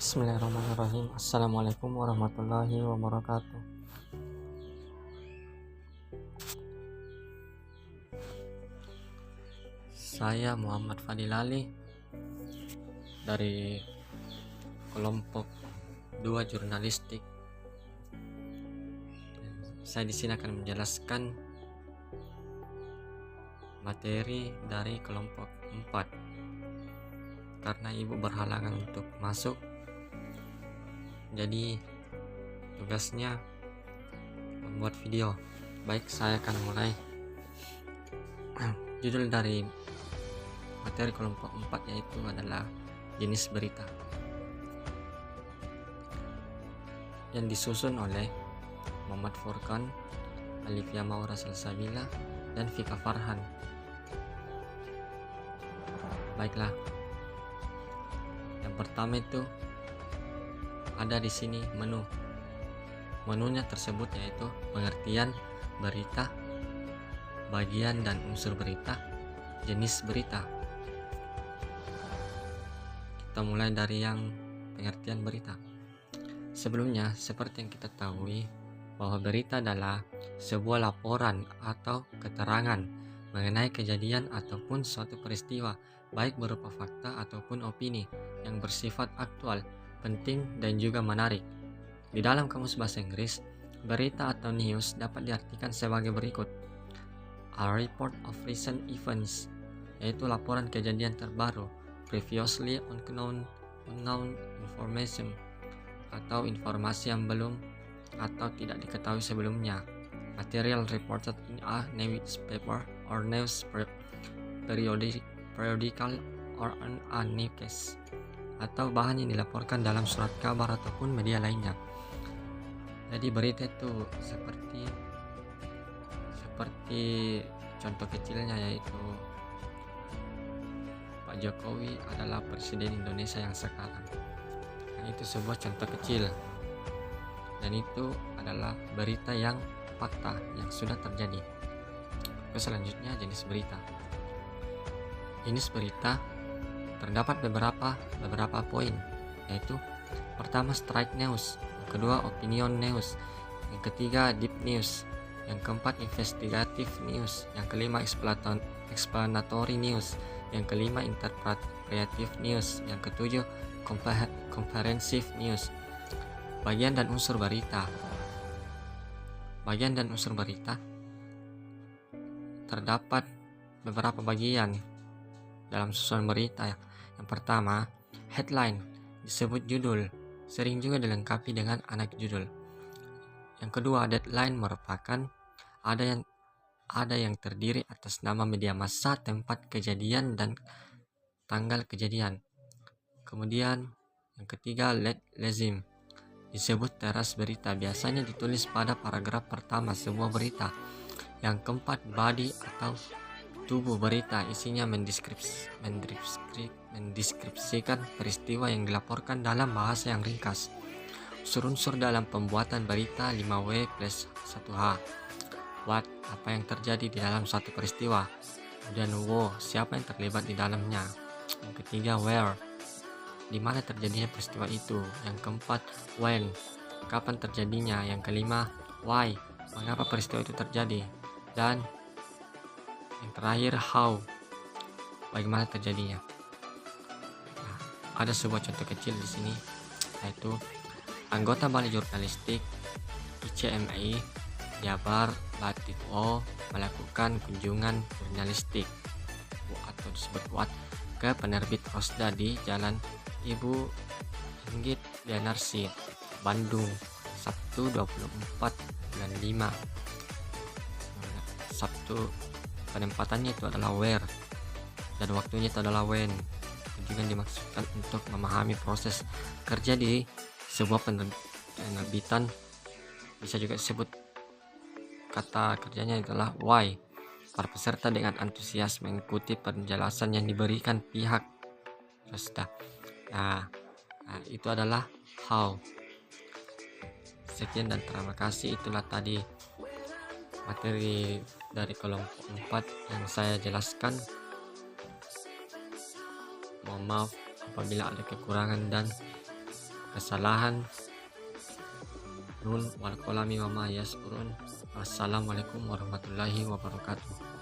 Bismillahirrahmanirrahim. Assalamualaikum warahmatullahi wabarakatuh. Saya Muhammad Fadil Ali dari kelompok 2 jurnalistik. Saya di sini akan menjelaskan materi dari kelompok 4 karena ibu berhalangan untuk masuk, jadi tugasnya membuat video. Baik, saya akan mulai. Judul dari materi kelompok 4 yaitu adalah jenis berita, yang disusun oleh Muhammad Furqan, Alifia Maura Salsabila, dan Vika Farhan. Baiklah, yang pertama itu ada di sini menu. Menunya tersebut yaitu pengertian berita, bagian dan unsur berita, jenis berita. Kita mulai dari yang pengertian berita. Sebelumnya, seperti yang kita ketahui bahwa berita adalah sebuah laporan atau keterangan mengenai kejadian ataupun suatu peristiwa, baik berupa fakta ataupun opini yang bersifat aktual, penting, dan juga menarik. Di dalam kamus bahasa Inggris, berita atau news dapat diartikan sebagai berikut: a report of recent events, yaitu laporan kejadian terbaru, previously unknown information, atau informasi yang belum atau tidak diketahui sebelumnya. Material reported in a newspaper or news periodical or a newscast, atau bahan yang dilaporkan dalam surat kabar ataupun media lainnya. Jadi berita itu seperti contoh kecilnya yaitu Pak Jokowi adalah Presiden Indonesia yang sekarang. Nah, itu sebuah contoh kecil, dan itu adalah berita yang fakta yang sudah terjadi. Selanjutnya, jenis berita. Jenis berita terdapat beberapa poin, yaitu pertama straight news, yang kedua opinion news, yang ketiga deep news, yang keempat investigative news, yang kelima explanatory news, yang kelima interpretative news, yang ketujuh comprehensive news. Bagian dan unsur berita. Bagian dan unsur berita terdapat beberapa bagian dalam susunan berita. Yang pertama, headline, disebut judul, sering juga dilengkapi dengan anak judul. Yang kedua, deadline, merupakan ada yang terdiri atas nama media massa, tempat kejadian, dan tanggal kejadian. Kemudian yang ketiga, lead lazim, disebut teras berita, biasanya ditulis pada paragraf pertama sebuah berita. Yang keempat, body atau tubuh berita, isinya mendeskripsikan peristiwa yang dilaporkan dalam bahasa yang ringkas. Unsur-unsur dalam pembuatan berita 5W plus 1H. What, apa yang terjadi di dalam suatu peristiwa. Kemudian wo, siapa yang terlibat di dalamnya. Yang ketiga, where, di mana terjadinya peristiwa itu. Yang keempat, when, kapan terjadinya. Yang kelima, why, mengapa peristiwa itu terjadi. Dan yang terakhir, how, bagaimana terjadinya. Nah, ada sebuah contoh kecil di sini, yaitu anggota Balai Jurnalistik ICMI Jabar Batito melakukan kunjungan jurnalistik atau disebut WAT ke penerbit Rosda di Jalan Ibu Inggit Dianarsi, Bandung, Sabtu 24/5. Sabtu penempatannya itu adalah where, dan waktunya itu adalah when. Kunjungan dimaksudkan untuk memahami proses kerja di sebuah penerbitan. Bisa juga disebut kata kerjanya adalah why. Para peserta dengan antusias mengikuti penjelasan yang diberikan pihak Rosda. Nah, itu adalah how. Sekian dan terima kasih. Itulah tadi materi dari kelompok 4 yang saya jelaskan. Mohon maaf apabila ada kekurangan dan kesalahan nun wal kolami wama yaskurun. Wassalamualaikum warahmatullahi wabarakatuh.